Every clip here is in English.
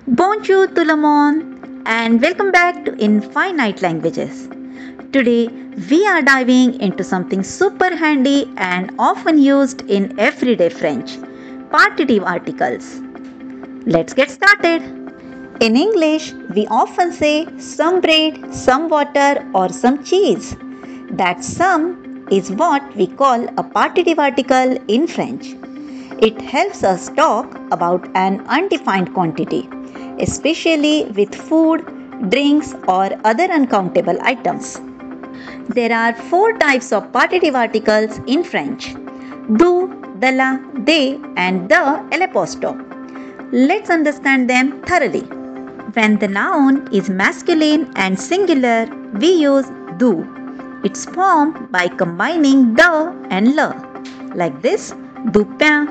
Bonjour tout le monde and welcome back to Infinite Languages. Today we are diving into something super handy and often used in everyday French, partitive articles. Let's get started. In English, we often say some bread, some water or some cheese. That some is what we call a partitive article in French. It helps us talk about an undefined quantity, especially with food, drinks or other uncountable items. There are 4 types of partitive articles in French: du, de la, de and the l'apostrophe. Let's understand them thoroughly. When the noun is masculine and singular, we use du. It's formed by combining the and le. Like this: du pain,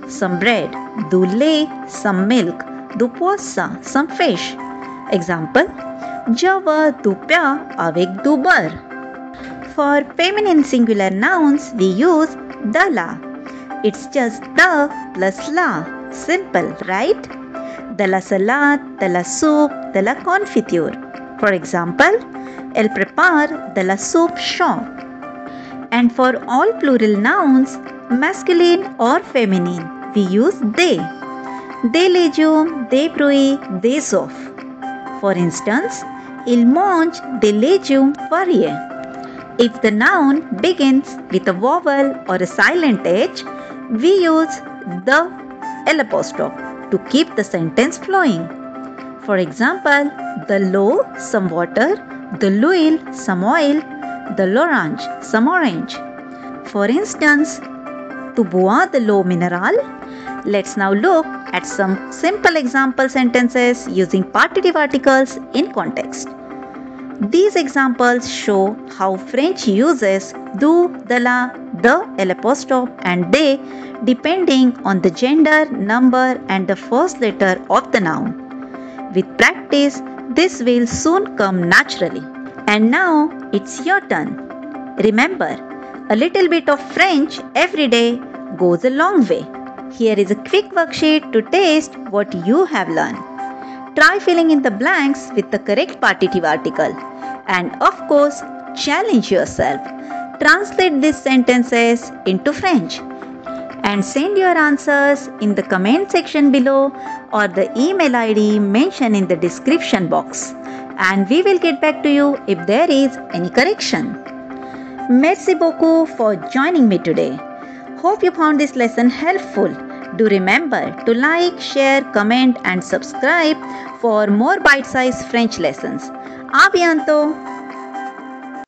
some bread; du lait, some milk; du poisson, some fish. Example: je veux du pain avec du beurre. For feminine singular nouns, we use de la. It's just the plus la. Simple, right? De la salade, de la soupe, de la confiture. For example, elle prépare de la soupe chaude. And for all plural nouns, masculine or feminine, we use des. Des légumes, des fruits, des œufs. For instance, il mange des légumes variés. If the noun begins with a vowel or a silent H, we use the l'apostrophe to keep the sentence flowing. For example, de l'eau, some water; de l'huile, some oil; de l'orange, some orange. For instance, tu bois de l'eau minérale? Let's now look at some simple example sentences using partitive articles in context. These examples show how French uses du, de la, the, l'apostrophe and de depending on the gender, number and the first letter of the noun. With practice, this will soon come naturally. And now it's your turn. Remember, a little bit of French every day goes a long way. Here is a quick worksheet to test what you have learned. Try filling in the blanks with the correct partitive article. And of course, challenge yourself. Translate these sentences into French. And send your answers in the comment section below or the email ID mentioned in the description box. And we will get back to you if there is any correction. Merci beaucoup for joining me today. Hope you found this lesson helpful. Do remember to like, share, comment and subscribe for more bite-sized French lessons. À bientôt!